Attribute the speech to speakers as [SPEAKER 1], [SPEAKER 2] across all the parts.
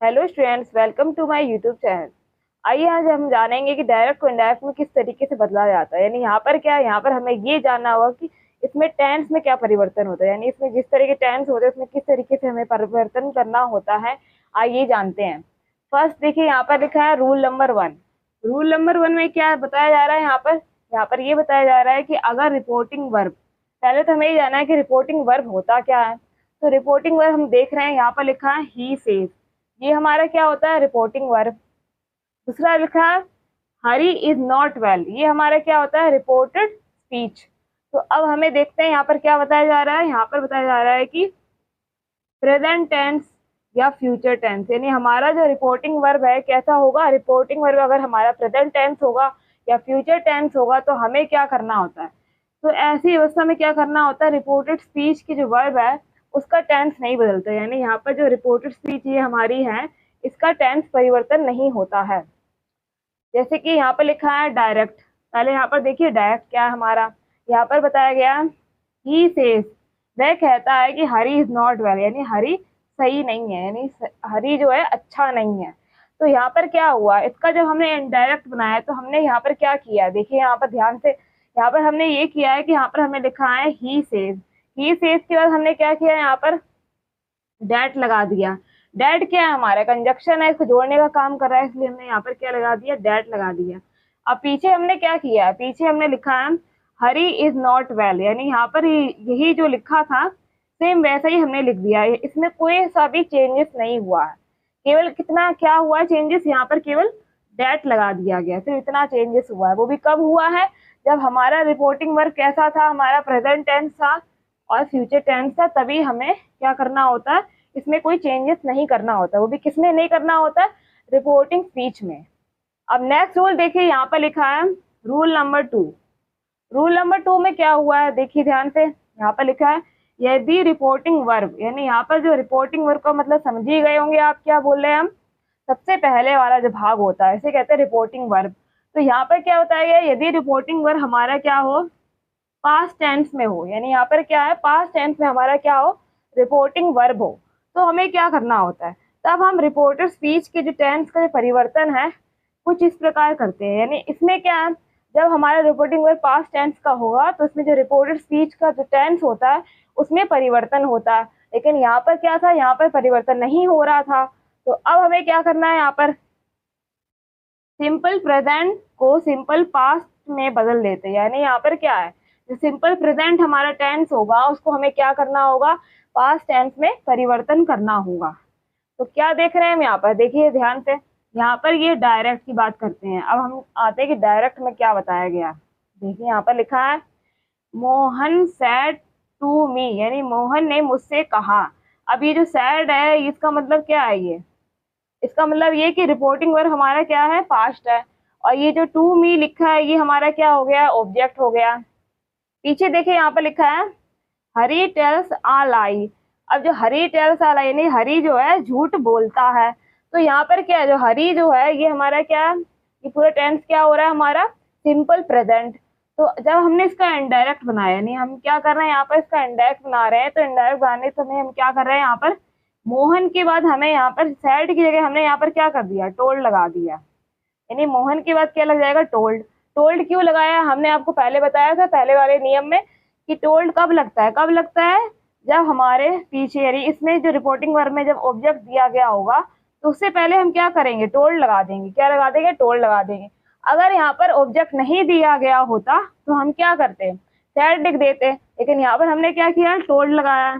[SPEAKER 1] Hello students, welcome to my YouTube channel. आइए आज हम जानेंगे कि डायरेक्ट को इनडायरेक्ट में किस तरीके से बदला जाता है। यानी यहाँ पर क्या है, यहाँ पर हमें ये जानना होगा कि इसमें टेंस में क्या परिवर्तन होता है। यानी इसमें जिस तरह के टेंस होते हैं उसमें किस तरीके से हमें परिवर्तन करना होता है। आइए जानते हैं। फर्स्ट देखिए, यहाँ पर लिखा है रूल नंबर 1। रूल नंबर 1 में क्या बताया जा रहा है, यहाँ पर ये बताया जा रहा है कि अगर रिपोर्टिंग वर्ब, पहले तो हमें ये जानना है कि रिपोर्टिंग वर्ब होता क्या है। तो रिपोर्टिंग वर्ब हम देख रहे हैं, यहाँ पर लिखा है ही सेज, ये हमारा क्या होता है, रिपोर्टिंग वर्ब। दूसरा लिखा है हरी इज नॉट वेल, ये हमारा क्या होता है, रिपोर्टेड स्पीच। तो अब हमें देखते हैं यहाँ पर क्या बताया जा रहा है। यहाँ पर बताया जा रहा है कि प्रेजेंट टेंस या फ्यूचर टेंस, यानी हमारा जो रिपोर्टिंग वर्ब है कैसा होगा। रिपोर्टिंग वर्ब अगर हमारा प्रेजेंट टेंस होगा या फ्यूचर टेंस होगा तो हमें क्या करना होता है। तो ऐसी अवस्था में क्या करना होता है, रिपोर्टेड स्पीच की जो वर्ब है उसका टेंस नहीं बदलता। यानी यहाँ पर जो रिपोर्टेड स्पीच ये हमारी है, इसका टेंस परिवर्तन नहीं होता है। जैसे कि यहाँ पर लिखा है डायरेक्ट, पहले यहाँ पर देखिए डायरेक्ट क्या है हमारा। यहाँ पर बताया गया ही सेज, वह कहता है कि हरी इज नॉट वेल, यानी हरी सही नहीं है, यानी हरी जो है अच्छा नहीं है। तो यहाँ पर क्या हुआ, इसका जब हमने इनडायरेक्ट बनाया तो हमने यहाँ पर क्या किया, देखिए यहाँ पर ध्यान से। यहाँ पर हमने ये किया है कि यहाँ पर हमें लिखा है ही सेज। ही सेज के बाद हमने क्या किया, यहाँ पर डेट लगा दिया। डेट क्या है, हमारा कंजक्शन है, इसको जोड़ने का काम कर रहा है, इसलिए हमने यहाँ पर क्या लगा दिया, डेट लगा दिया। अब पीछे हमने क्या किया है, पीछे हमने लिखा है हरी इज नॉट वेल, यानी यहाँ पर यही जो लिखा था सेम वैसा ही हमने लिख दिया है। इसमें कोई सा भी चेंजेस नहीं हुआ है। केवल कितना क्या हुआ है चेंजेस, यहाँ पर केवल डेट लगा दिया गया, सिर्फ इतना चेंजेस हुआ है। वो भी कब हुआ है, जब हमारा रिपोर्टिंग वर्क कैसा था, हमारा प्रेजेंट टेंस था और फ्यूचर टेंस था, तभी हमें क्या करना होता है, इसमें कोई चेंजेस नहीं करना होता। वो भी किसमें नहीं करना होता है, रिपोर्टिंग स्पीच में। अब नेक्स्ट रूल देखिए, यहाँ पर लिखा है रूल नंबर 2। रूल नंबर 2 में क्या हुआ है, देखिए ध्यान से। यहाँ पर लिखा है यदि रिपोर्टिंग वर्ब, यानी यहाँ पर जो रिपोर्टिंग वर्ब का मतलब समझ ही गए होंगे आप क्या बोल रहे हैं हम। सबसे पहले वाला जो भाग होता है इसे कहते हैं रिपोर्टिंग वर्ब। तो यहाँ पर क्या बताया गया, यदि रिपोर्टिंग वर्ब हमारा क्या हो, पास्ट टेंस में हो, यानी यहाँ पर क्या है, पास्ट टेंस में हमारा क्या हो, रिपोर्टिंग वर्ब हो, तो हमें क्या करना होता है, तब हम रिपोर्टेड स्पीच के जो टेंस का परिवर्तन है कुछ इस प्रकार करते हैं। यानी इसमें क्या है, जब हमारा रिपोर्टिंग वर्ब पास्ट टेंस का होगा तो इसमें जो रिपोर्टेड स्पीच का जो टेंस होता है उसमें परिवर्तन होता है। लेकिन यहाँ पर क्या था, यहाँ पर परिवर्तन नहीं हो रहा था। तो अब हमें क्या करना है, यहाँ पर सिंपल प्रेजेंट को सिंपल पास्ट में बदल देते हैं। यानी यहाँ पर क्या है, जो सिंपल प्रेजेंट हमारा टेंस होगा उसको हमें क्या करना होगा, पास्ट टेंस में परिवर्तन करना होगा। तो क्या देख रहे हैं हम यहाँ पर, देखिए ध्यान से। यहाँ पर ये डायरेक्ट की बात करते हैं। अब हम आते हैं कि डायरेक्ट में क्या बताया गया। देखिए यहाँ पर लिखा है मोहन सैड टू मी, यानी मोहन ने मुझसे कहा। अब ये जो सैड है इसका मतलब क्या है, ये इसका मतलब ये कि रिपोर्टिंग वर्ब हमारा क्या है, पास्ट है। और ये जो टू मी लिखा है ये हमारा क्या हो गया, ऑब्जेक्ट हो गया। पीछे देखिए यहाँ पर लिखा है हरी टेल्स आ लाई। अब जो हरी टेल्स आ लाई, यानी हरी जो है झूठ बोलता है। तो यहाँ पर क्या है, जो हरी जो है ये हमारा क्या है, ये पूरा टेंस क्या हो रहा है हमारा, सिंपल प्रेजेंट। तो जब हमने इसका इनडायरेक्ट बनाया, यानी हम क्या कर रहे हैं यहाँ पर, इसका इनडायरेक्ट बना रहे हैं, तो इनडायरेक्ट बनाने समय हम क्या कर रहे हैं, यहाँ पर मोहन के बाद हमें यहाँ पर सैड की जगह हमने यहाँ पर क्या कर दिया, टोल्ड लगा दिया। यानी मोहन के बाद क्या लग जाएगा, टोल्ड। टोल्ड क्यों लगाया, हमने आपको पहले बताया था पहले वाले नियम में कि टोल्ड कब लगता है, कब लगता है, जब हमारे पीछे यानी इसमें जो रिपोर्टिंग वर्ब में जब ऑब्जेक्ट दिया गया होगा तो उससे पहले हम क्या करेंगे, टोल्ड लगा देंगे। क्या लगा देंगे, टोल्ड लगा देंगे। अगर यहाँ पर ऑब्जेक्ट नहीं दिया गया होता तो हम क्या करते, सैड लिख देते, लेकिन यहाँ पर हमने क्या किया, टोल्ड लगाया।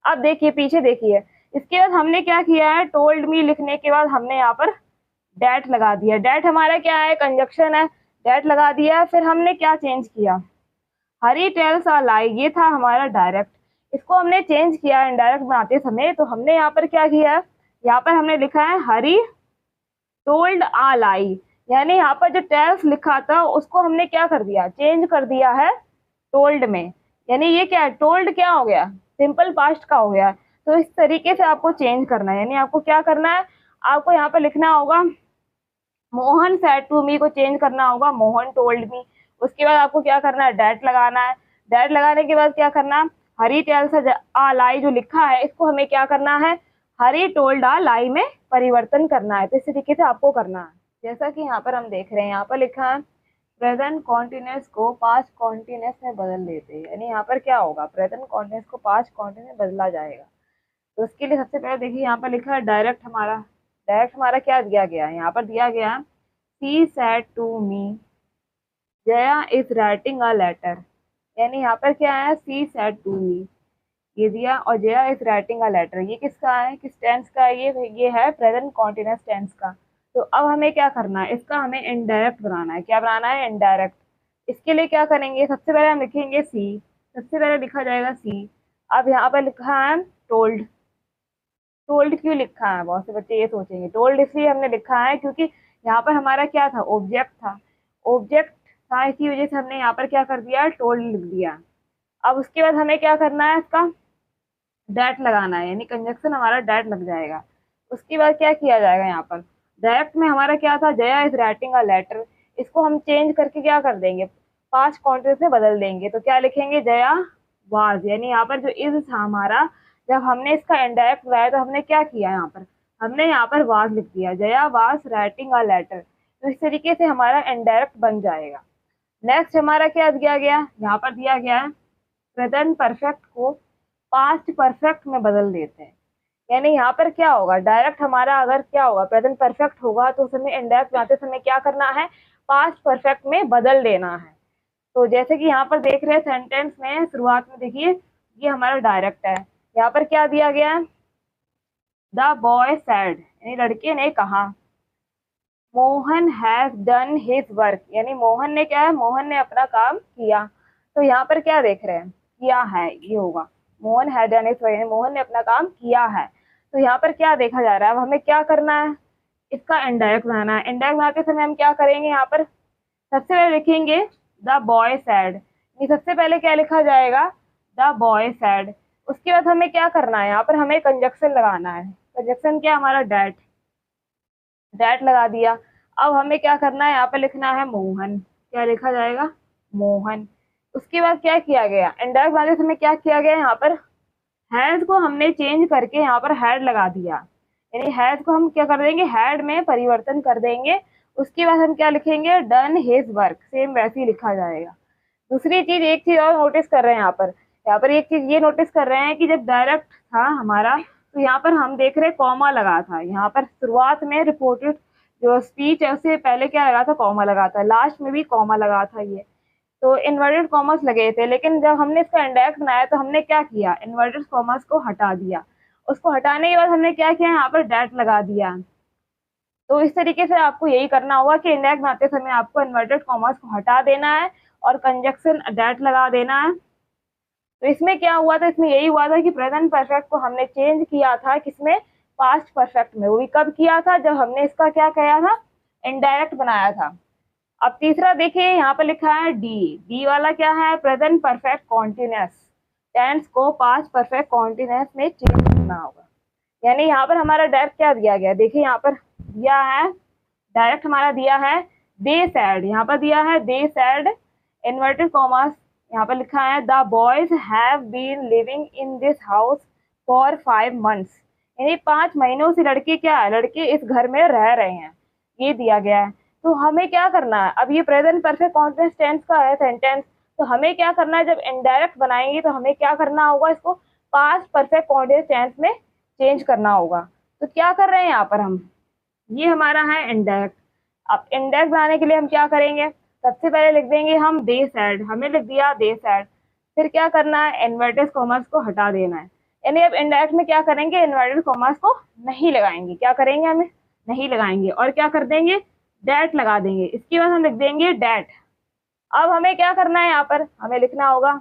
[SPEAKER 1] अब देखिए पीछे देखिए, इसके बाद हमने क्या किया है, टोल्ड मी लिखने के बाद हमने यहाँ पर डेट लगा दिया। डेट हमारा क्या है, कंजक्शन है, डेट लगा दिया। फिर हमने क्या चेंज किया, हरी टेल्स आ लाई, ये था हमारा डायरेक्ट। इसको हमने चेंज किया इनडायरेक्ट बनाते समय। तो हमने यहाँ पर क्या किया, यहाँ पर हमने लिखा है हरी टोल्ड आ लाई, यानी यहाँ पर जो टेल्स लिखा था उसको हमने क्या कर दिया, चेंज कर दिया है टोल्ड में। यानी ये क्या है, टोल्ड क्या हो गया, सिंपल पास्ट का हो गया। तो इस तरीके से आपको चेंज करना है। यानी आपको क्या करना है, आपको यहाँ पर लिखना होगा मोहन सैड टू मी को चेंज करना होगा मोहन टोल्ड मी। उसके बाद आपको क्या करना है, डेट लगाना है। डेट लगाने के बाद क्या करना, हरी टेल्स आ लाई जो लिखा है इसको हमें क्या करना है, हरी टोल्ड आ लाई में परिवर्तन करना है तो इस तरीके से आपको करना है। जैसा कि यहाँ पर हम देख रहे हैं, यहाँ पर लिखा है प्रेजेंट कॉन्टिन्यूअस को पास्ट कॉन्टिन्यूअस में बदल देते हैं। यानी यहाँ पर क्या होगा, प्रेजेंट कॉन्टिन्यूअस को पास्ट कॉन्टिन्यूअस में बदला जाएगा। तो उसके लिए सबसे पहले देखिए यहाँ पर लिखा है डायरेक्ट हमारा क्या दिया गया है, यहाँ पर दिया गया है she said to me Jaya is writing a letter. यानी यहाँ पर क्या है, सी सेड टू मी ये दिया, और Jaya is writing a letter ये किसका है, किस टेंस का है, ये है प्रेजेंट कॉन्टिन्यूअस टेंस का। तो अब हमें क्या करना है, इसका हमें इनडायरेक्ट बनाना है। क्या बनाना है, इनडायरेक्ट। इसके लिए क्या करेंगे, सबसे पहले हम लिखेंगे सी, सबसे पहले लिखा जाएगा सी। अब यहाँ पर लिखा है टोल्ड। टोल्ड क्यों लिखा है, बहुत से बच्चे ये सोचेंगे, टोल्ड इसलिए हमने लिखा है क्योंकि यहाँ पर हमारा क्या था, ऑब्जेक्ट था। ऑब्जेक्ट था, इसी वजह से हमने यहाँ पर क्या कर दिया, टोल्ड लिख दिया। अब उसके बाद हमें क्या करना है, इसका डैट लगाना है, यानी कंजक्शन हमारा डैट लग जाएगा। उसके बाद क्या किया जाएगा, यहाँ पर डायरेक्ट में हमारा क्या था, Jaya is writing a letter, इसको हम चेंज करके क्या कर देंगे, पास्ट कॉन्टिन्यूअस में बदल देंगे। तो क्या लिखेंगे, जया वाज। यानी यहाँ पर जो इज था हमारा, जब हमने इसका इनडायरेक्ट लगाया तो हमने क्या किया, हमने यहाँ पर वाज लिख दिया, Jaya was writing a letter. तो इस तरीके से हमारा इनडायरेक्ट बन जाएगा। नेक्स्ट हमारा क्या दिया गया, यहाँ पर दिया गया है प्रेजेंट परफेक्ट को पास्ट परफेक्ट में बदल देते हैं। यानी यहाँ पर क्या होगा, डायरेक्ट हमारा अगर क्या होगा, प्रेजेंट परफेक्ट होगा तो उसमें इनडायरेक्ट बनाते समय क्या करना है, पास्ट परफेक्ट में बदल देना है। तो जैसे कि यहाँ पर देख रहे हैं सेंटेंस में शुरुआत में देखिए, ये हमारा डायरेक्ट है। यहाँ पर क्या दिया गया है, द बॉय सैड, यानी लड़के ने कहा, Mohan has done his work, यानी मोहन ने क्या है, मोहन ने अपना काम किया। तो यहाँ पर क्या देख रहे हैं, किया है, ये होगा Mohan has done his work, यानी मोहन ने अपना काम किया है। तो यहाँ पर क्या देखा जा रहा है, अब हमें क्या करना है, इसका इनडायरेक्ट बनाना है। इनडायरेक्ट बनाते समय हम क्या करेंगे, यहाँ पर सबसे पहले लिखेंगे द बॉय सैड, सबसे पहले क्या लिखा जाएगा, द बॉय सैड। उसके बाद हमें क्या करना है, यहाँ पर हमें कंजक्शन लगाना है। कंजक्शन क्या हमारा, डैट, डैट लगा दिया। अब हमें क्या करना है, यहाँ पर लिखना है मोहन, क्या लिखा जाएगा, मोहन। उसके बाद क्या किया गया, इनडायरेक्ट बनाते समय क्या किया गया, यहाँ पर हैज को हमने चेंज करके यहाँ पर हैड लगा दिया। यानी हैज को हम क्या कर देंगे, हैड में परिवर्तन कर देंगे। उसके बाद हम क्या लिखेंगे, डन हिज वर्क, सेम वैसे ही लिखा जाएगा। दूसरी चीज, एक चीज और नोटिस कर रहे हैं यहाँ पर एक चीज ये नोटिस कर रहे हैं कि जब डायरेक्ट था हमारा तो यहाँ पर हम देख रहे हैं कॉमा लगा था। यहाँ पर शुरुआत में रिपोर्टेड जो स्पीच है उससे पहले क्या लगा था, कॉमा लगा था, लास्ट में भी कॉमा लगा था। ये तो इन्वर्टेड कॉमर्स लगे थे, लेकिन जब हमने इसका इंडेक्स बनाया तो हमने क्या किया, इन्वर्टेड कॉमर्स को हटा दिया। उसको हटाने के बाद हमने क्या किया, यहाँ पर डैट लगा दिया। तो इस तरीके से आपको यही करना होगा कि इंडेक्स बनाते समय आपको इन्वर्टेड कॉमर्स को हटा देना है और कंजक्शन डैट लगा देना है। तो इसमें क्या हुआ था, इसमें यही हुआ था कि प्रेजेंट परफेक्ट को हमने चेंज किया था किसमें, पास्ट परफेक्ट में। वो भी कब किया था, जब हमने इसका क्या किया था, इनडायरेक्ट बनाया था। अब तीसरा देखिए, यहाँ पर लिखा है डी, डी वाला क्या है, प्रेजेंट परफेक्ट कॉन्टिन्यूअस टेंस को पास्ट परफेक्ट कॉन्टिन्यूअस में चेंज करना होगा। यानी यहाँ पर हमारा डायरेक्ट क्या दिया गया, देखिए यहाँ पर दिया है, डायरेक्ट हमारा दिया है दे सैड, यहाँ पर दिया है दे सैड, इन्वर्टेड कॉमर्स, यहाँ पर लिखा है the boys have been living in this house for 5 months, यानी 5 महीनों से लड़के क्या है, लड़के इस घर में रह रहे हैं, ये दिया गया है। तो हमें क्या करना है, अब ये प्रेजेंट परफेक्ट कॉन्टिन्यूअस टेंस का है सेंटेंस, तो हमें क्या करना है, जब इनडायरेक्ट बनाएंगे तो हमें क्या करना होगा, इसको पास्ट परफेक्ट कॉन्टिन्यूअस टेंस में चेंज करना होगा। तो क्या कर रहे हैं यहाँ पर हम, ये हमारा है इंडेक्स। अब इंडेक्स बनाने के लिए हम क्या करेंगे, सबसे पहले लिख देंगे हम दे सैड, हमें लिख दिया दे सैड। फिर क्या करना है, इन्वर्टेड कॉमर्स को हटा देना है। यानी अब इंडेक्स में क्या करेंगे, इन्वर्टेड कॉमर्स को नहीं लगाएंगे, क्या करेंगे, हमें नहीं लगाएंगे, और क्या कर देंगे, डैट लगा देंगे। इसके बाद हम लिख देंगे डैट। अब हमें क्या करना है, यहाँ पर हमें लिखना होगा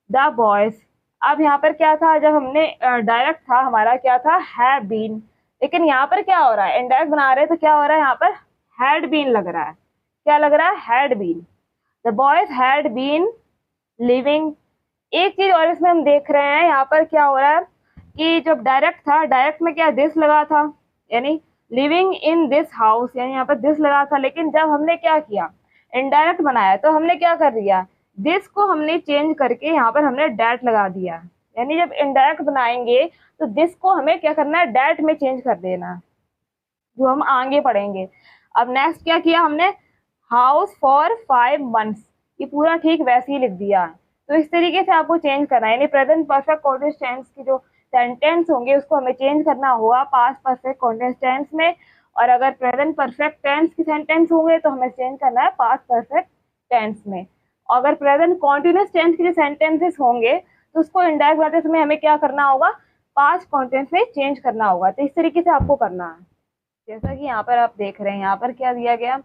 [SPEAKER 1] द बॉयज। अब यहाँ पर क्या था, जब हमने डायरेक्ट था हमारा क्या था, हैव बीन, लेकिन यहाँ पर क्या हो रहा है, इनडायरेक्ट बना रहे हैं तो क्या हो रहा है, यहाँ पर हैड बीन लग रहा है। क्या लग रहा है, had been, the boys had been living. एक चीज और इसमें हम देख रहे हैं, यहाँ पर क्या हो रहा है कि जब डायरेक्ट था, डायरेक्ट में क्या दिस लगा था, यानी लिविंग इन दिस हाउस, यानी यहाँ पर दिस लगा था। लेकिन जब हमने क्या किया, इनडायरेक्ट बनाया, तो हमने क्या कर दिया, दिस को हमने चेंज करके यहाँ पर हमने डैट लगा दिया। यानी जब इनडायरेक्ट बनाएंगे तो दिस को हमें क्या करना है, डैट में चेंज कर देना है। जो हम आगे पढ़ेंगे। अब नेक्स्ट क्या किया हमने, हाउस फॉर 5 months, ये पूरा ठीक वैसे ही लिख दिया है। तो इस तरीके से आपको चेंज करना है, यानी प्रेजेंट परफेक्ट कॉन्टिन्यूअस टेंस की जो सेंटेंस होंगे उसको हमें चेंज करना होगा पास्ट परफेक्ट कॉन्टिन्यूअस टेंस में, और अगर प्रेजेंट परफेक्ट टेंस की सेंटेंस होंगे तो हमें चेंज करना है पास्ट परफेक्ट टेंस में। अगर प्रेजेंट कॉन्टिन्यूअस टेंस के जो सेंटेंसेस होंगे तो उसको इनडायरेक्ट बनाते समय हमें क्या करना होगा, पास्ट कॉन्टिन्यूअस में चेंज करना होगा। तो इस तरीके से आपको करना है। जैसा कि यहाँ पर आप देख रहे हैं, यहाँ पर क्या दिया गया,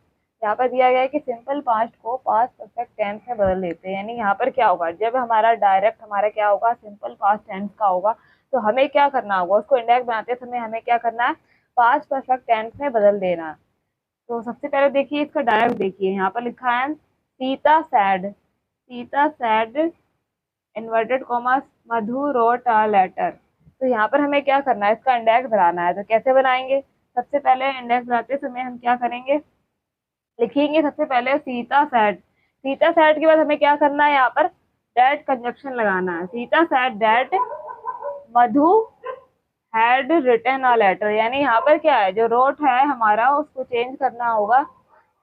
[SPEAKER 1] यहाँ पर दिया गया है कि सिंपल पास्ट को पास्ट परफेक्ट टेंस में बदल देते हैं। यानी यहाँ पर क्या होगा, जब हमारा डायरेक्ट हमारा क्या होगा, सिंपल पास्ट टेंस का होगा, तो हमें क्या करना होगा, उसको इंडायरेक्ट बनाते समय हमें क्या करना है, पास्ट परफेक्ट टेंस में बदल देना है। तो सबसे पहले देखिए इसका डायरेक्ट देखिए, यहाँ पर लिखा है Sita said, Sita said inverted commas Madhu wrote a letter. तो यहाँ पर हमें क्या करना है, इसका इंडेक्स बनाना है। तो कैसे बनाएंगे, सबसे पहले इंडेक्स बनाते समय हम क्या करेंगे, लिखेंगे सबसे पहले सीता सैड, सीता सैड के बाद हमें क्या करना है, यहाँ पर डैट कंजक्शन लगाना है। Sita said that Madhu had written a letter, यानी यहाँ पर क्या है, जो रोट है हमारा उसको चेंज करना होगा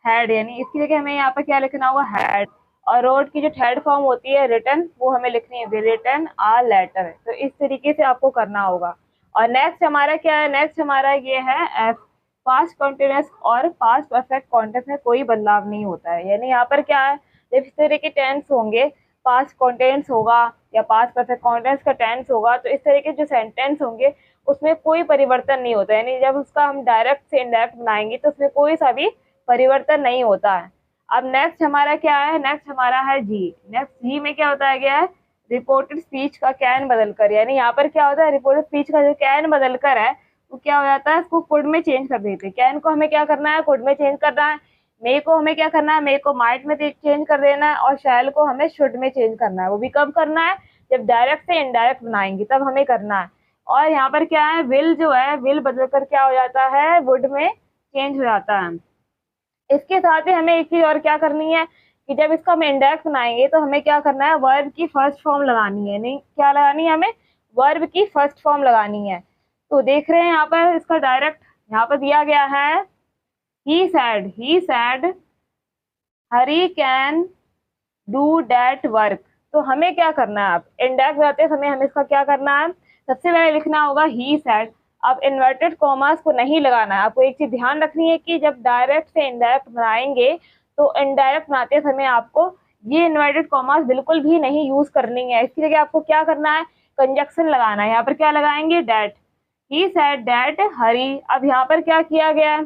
[SPEAKER 1] हैड, यानी इसकी जगह हमें यहाँ पर क्या लिखना होगा, हैड। और रोट की जो थर्ड फॉर्म होती है रिटन, वो हमें लिखनी है रिटन आ लेटर। तो इस तरीके से आपको करना होगा। और नेक्स्ट हमारा क्या है, नेक्स्ट हमारा ये है एफ, पास्ट कॉन्टिन्यूअस और पास्ट परफेक्ट कॉन्टेक्ट में कोई बदलाव नहीं होता है। यानी यहाँ पर क्या है, जब इस तरह के टेंस होंगे, पास्ट कॉन्टिन्यूअस होगा या पास्ट परफेक्ट कॉन्टिन्यूअस का टेंस होगा, तो इस तरह के जो सेंटेंस होंगे उसमें कोई परिवर्तन नहीं होता है। यानी जब उसका हम डायरेक्ट से इनडायरेक्ट बनाएंगे तो उसमें कोई सा भी परिवर्तन नहीं होता है। अब नेक्स्ट हमारा क्या है, नेक्स्ट हमारा है जी। नेक्स्ट जी में क्या बताया गया है, रिपोर्टेड स्पीच का कैन बदलकर, यानी यहाँ पर क्या होता है, रिपोर्टेड स्पीच का जो कैन बदलकर है वो क्या हो जाता है, इसको कुड में चेंज कर देते हैं। कैन को हमें क्या करना है, कुड में चेंज करना है। मे को हमें क्या करना है, मे को माइट में चेंज कर देना है। और शैल को हमें शुड में चेंज करना है। वो भी कब करना है, जब डायरेक्ट से इनडायरेक्ट बनाएंगे तब हमें करना है। और यहाँ पर क्या है, विल जो है, विल बदलकर क्या हो जाता है, वुड में चेंज हो जाता है। इसके साथ ही हमें एक चीज और क्या करनी है कि जब इसका हम इंडेक्स बनाएंगे तो हमें क्या करना है, वर्ब की फर्स्ट फॉर्म लगानी है। नहीं, क्या लगानी है हमें, वर्ब की फर्स्ट फॉर्म लगानी है। तो देख रहे हैं यहाँ पर इसका डायरेक्ट यहाँ पर दिया गया है, he said Hari can do that work. तो हमें क्या करना है, अब इंडेक्स बनाते समय हमें इसका क्या करना है, सबसे पहले लिखना होगा ही सैड। अब इन्वर्टेड कॉमास को नहीं लगाना है। आपको एक चीज ध्यान रखनी है कि जब डायरेक्ट से इनडायरेक्ट बनाएंगे तो इनडायरेक्ट बनाते समय आपको ये इन्वर्टेड कॉमास बिल्कुल भी नहीं यूज करनी है। इसकी जगह आपको क्या करना है, कंजक्शन लगाना है। यहाँ पर क्या लगाएंगे, डैट, ही सैड डैट हरी। अब यहाँ पर क्या किया गया है,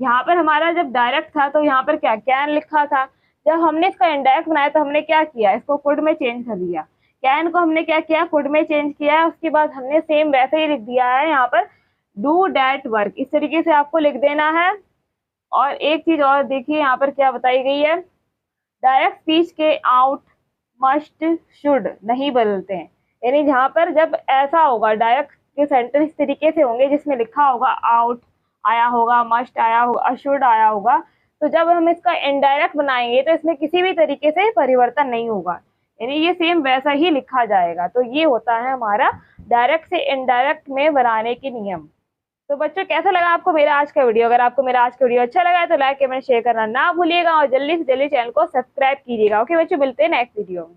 [SPEAKER 1] यहाँ पर हमारा जब डायरेक्ट था तो यहाँ पर क्या कैन लिखा था। जब हमने इसका इंडायरेक्ट बनाया तो हमने क्या किया, इसको कुड में चेंज कर दिया। कैन को हमने क्या किया, कुड में चेंज किया है। उसके बाद हमने सेम वैसे ही लिख दिया है यहाँ पर डू डैट वर्क। इस तरीके से आपको लिख देना है। और एक चीज और देखिए यहाँ पर क्या बताई गई है, डायरेक्ट स्पीच के आउट मस्ट शुड नहीं बदलते हैं। यानी जहाँ पर जब ऐसा होगा, डायरेक्ट के सेंटेंस इस तरीके से होंगे जिसमें लिखा होगा आउट आया होगा, मस्ट आया होगा, शुड आया होगा, तो जब हम इसका इनडायरेक्ट बनाएंगे तो इसमें किसी भी तरीके से परिवर्तन नहीं होगा। यानी ये सेम वैसा ही लिखा जाएगा। तो ये होता है हमारा डायरेक्ट से इनडायरेक्ट में बनाने के नियम। तो बच्चों कैसा लगा आपको मेरा आज का वीडियो, अगर आपको मेरा आज का वीडियो अच्छा लगा है तो लाइक कमेंट शेयर करना ना भूलिएगा और जल्दी से जल्दी चैनल को सब्सक्राइब कीजिएगा। ओके बच्चों, मिलते हैं नेक्स्ट वीडियो में।